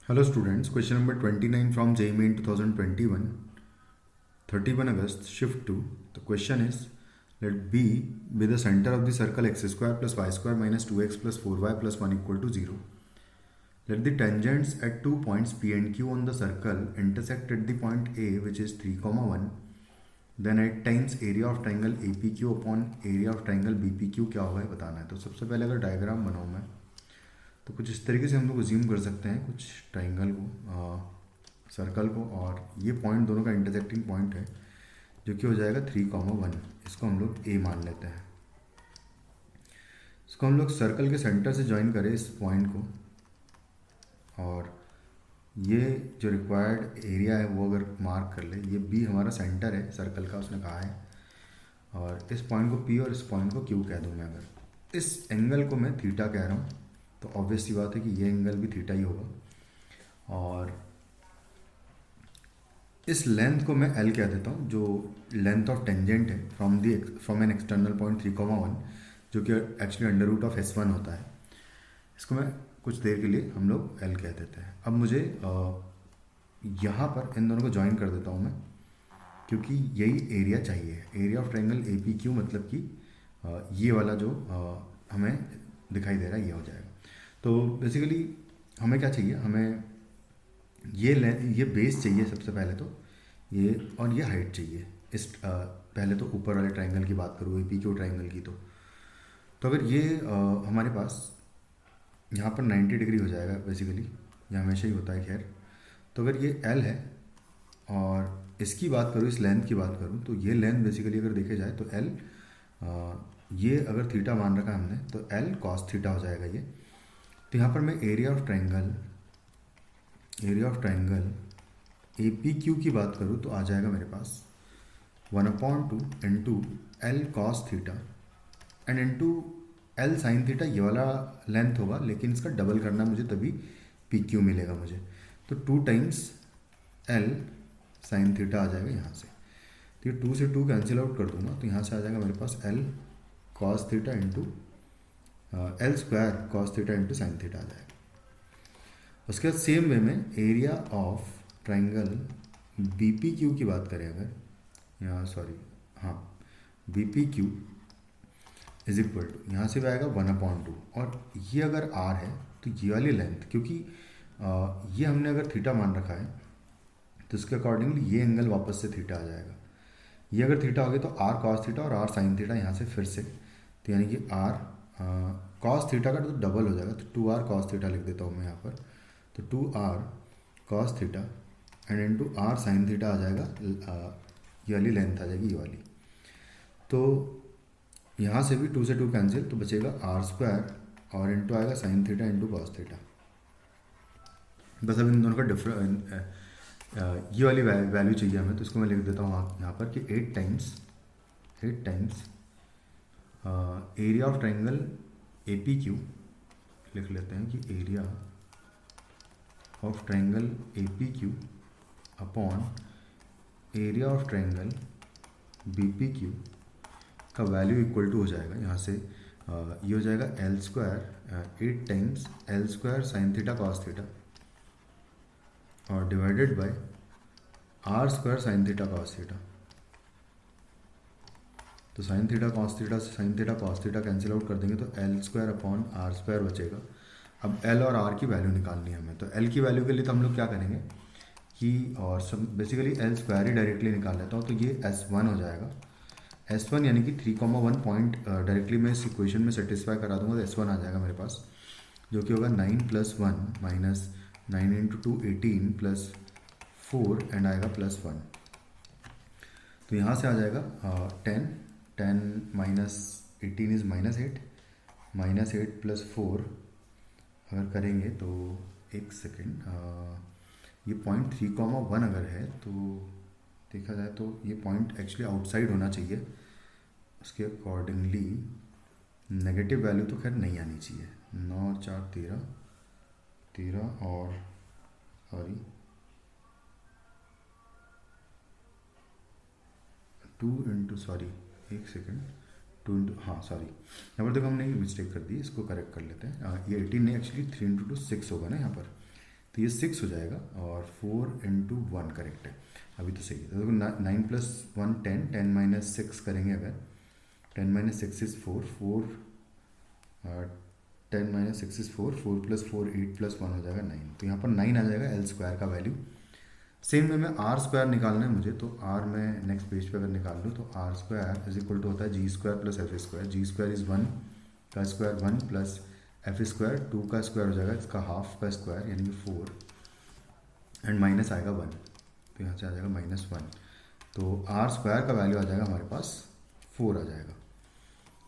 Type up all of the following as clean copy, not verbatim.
Hello students, question number 29 from JEE Main 2021, 31 August, shift 2. The question is, let B be the center of the circle x square plus y square minus 2x plus 4y plus 1 equal to 0. Let the tangents at 2 points P and Q on the circle intersect at the point A, which is 3, 1. Then at times area of triangle APQ upon area of triangle BPQ क्या होगा ये बताना है. तो सबसे पहले अगर diagram बनाऊँ मैं तो कुछ इस तरीके से हम लोग अज्यूम कर सकते हैं कुछ ट्राइंगल को, सर्कल को, और ये पॉइंट दोनों का इंटरसेक्टिंग पॉइंट है जो कि हो जाएगा 3, 1. इसको हम लोग ए मान लेते हैं. इसको हम लोग सर्कल के सेंटर से ज्वाइन करें इस पॉइंट को, और ये जो रिक्वायर्ड एरिया है वो अगर मार्क कर ले, ये बी हमारा सेंटर है सर्कल का, उसने कहा है, और इस पॉइंट को पी और इस पॉइंट को क्यू कह दूँ मैं. अगर इस एंगल को मैं थीटा कह रहा हूँ तो ऑब्वियस सी बात है कि ये एंगल भी थीटा ही होगा, और इस लेंथ को मैं एल कह देता हूँ, जो लेंथ ऑफ टेंजेंट है फ्रॉम एन एक्सटर्नल पॉइंट 3, 1, जो कि actually under root of S1 होता है. इसको मैं कुछ देर के लिए हम लोग एल कह देते हैं. अब मुझे यहाँ पर इन दोनों को ज्वाइन कर देता हूँ मैं, क्योंकि यही एरिया चाहिए. एरिया ऑफ ट्रायंगल APQ मतलब कि ये वाला जो हमें दिखाई दे रहा है ये हो जाएगा. तो बेसिकली हमें क्या चाहिए, हमें ये बेस चाहिए सबसे पहले तो, ये और ये हाइट चाहिए. इस पहले तो ऊपर वाले ट्रायंगल की बात करूँ APQ ट्रायंगल की, तो अगर ये हमारे पास यहाँ पर 90 डिग्री हो जाएगा. बेसिकली ये हमेशा ही होता है खैर. तो अगर ये L है और इसकी बात करूँ, इस लेंथ की बात करूँ, तो ये लेंथ बेसिकली अगर देखे जाए तो L, ये अगर थीटा मान रखा है हमने तो L cos थीटा हो जाएगा ये. तो यहाँ पर मैं एरिया ऑफ ट्रायंगल APQ की बात करूँ तो आ जाएगा मेरे पास 1/2 into L cos theta and into L sin theta. ये वाला लेंथ होगा, लेकिन इसका डबल करना मुझे, तभी PQ मिलेगा मुझे. तो 2 टाइम्स L sin थीटा आ जाएगा यहाँ से. तो ये 2 से 2 कैंसिल आउट कर दूंगा, तो यहाँ से आ जाएगा मेरे पास L cos theta into L square cos theta into sine theta आ जाएगा. उसके बाद सेम वे में एरिया ऑफ ट्रायंगल BPQ की बात करें अगर, BPQ इज इक्वल टू, यहाँ से भी आएगा 1/2, और ये अगर R है तो ये वाली लेंथ, क्योंकि ये हमने अगर थीटा मान रखा है तो इसके अकॉर्डिंगली ये एंगल वापस से थीटा आ जाएगा. ये अगर थीटा हो गया तो R cos थीटा और R sin थीटा यहाँ से फिर से, तो यानी कि R cos थीटा का तो डबल हो जाएगा, तो 2R cos थीटा लिख देता हूँ मैं यहाँ पर. तो 2R cos theta and into R sin theta आ जाएगा, ये वाली लेंथ आ जाएगी ये वाली. तो यहाँ से भी 2 से 2 कैंसिल, तो बचेगा R स्क्वायर और इंटू आएगा sine theta into cos theta. बस अब इन दोनों का ये वाली वैल्यू चाहिए हमें, तो इसको मैं लिख देता हूँ यहाँ पर कि 8 times area of triangle APQ लिख लेते हैं कि area of triangle APQ upon area of triangle BPQ का वैल्यू इक्वल टू हो जाएगा यहाँ से, ये हो जाएगा L square 8 times L square sine theta cos theta और divided by R square sine theta cos theta. तो साइन थीटा कॉस थीटा से sine theta cos theta cancel out कर देंगे तो L square upon R square बचेगा. अब L और R की वैल्यू निकालनी है हमें, तो L की वैल्यू के लिए तो हम लोग क्या करेंगे कि, और सब बेसिकली L स्क्वायर ही डायरेक्टली निकाल लेता हूँ, तो ये S1 हो जाएगा. S1 यानी कि 3, 1 पॉइंट डायरेक्टली मैं इस इक्वेशन में सेटिस्फाई करा दूंगा, तो S1 आ जाएगा मेरे पास, जो कि होगा 9 + 1 माइनस 9 × 2 18 प्लस 4 एंड आएगा +1. तो यहाँ से आ जाएगा 10 माइनस 18 इज़ -8, -8 + 4 अगर करेंगे तो एक सेकेंड, ये पॉइंट 3, 1 अगर है तो देखा जाए तो ये पॉइंट एक्चुअली आउटसाइड होना चाहिए. उसके अकॉर्डिंगली नेगेटिव वैल्यू तो खैर नहीं आनी चाहिए. 9 और 4 13 और सॉरी 2 इंटू सॉरी एक सेकेंड 2 इंटू यहाँ पर देखो हमने ये मिस्टेक कर दी, इसको करेक्ट कर लेते हैं. ये 18 नहीं, एक्चुअली 3 × 2 6 होगा ना यहाँ पर. तो ये 6 हो जाएगा और 4 इंटू 1 करेक्ट है, अभी तो सही है। तो देखो 9 प्लस 1 10, 10 माइनस 6 करेंगे अगर, 10 minus 6 is 4, 10 minus 6 is 4, 4 plus 4 8 plus 1 हो जाएगा 9। तो यहाँ पर 9 आ जाएगा एल स्क्वायर का वैल्यू। सेम वे में आर स्क्वायर निकालना है मुझे, तो आर मैं नेक्स्ट पेज पे अगर निकाल लूँ तो R square is equal to होता है G square plus F square. G square is 1 का स्क्वायर 1 प्लस एफ स्क्वायर 2 का स्क्वायर हो जाएगा, इसका हाफ का स्क्वायर यानी कि 4, एंड माइनस आएगा 1, तो यहाँ से आ जाएगा -1। तो आर स्क्वायर का वैल्यू आ जाएगा हमारे पास 4 आ जाएगा।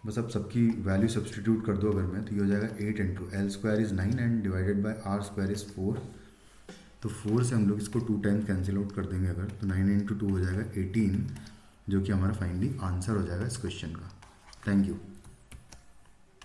बस अब सबकी वैल्यू सब्सटीट्यूट कर दो अगर मैं, तो ये हो जाएगा 8 into L square is 9 and divided by R square is 4। तो 4 से हम लोग इसको 2 टाइम्स कैंसिल आउट कर देंगे अगर, तो 9 इंटू 2 हो जाएगा 18, जो कि हमारा फाइनली आंसर हो जाएगा इस क्वेश्चन का। Thank you.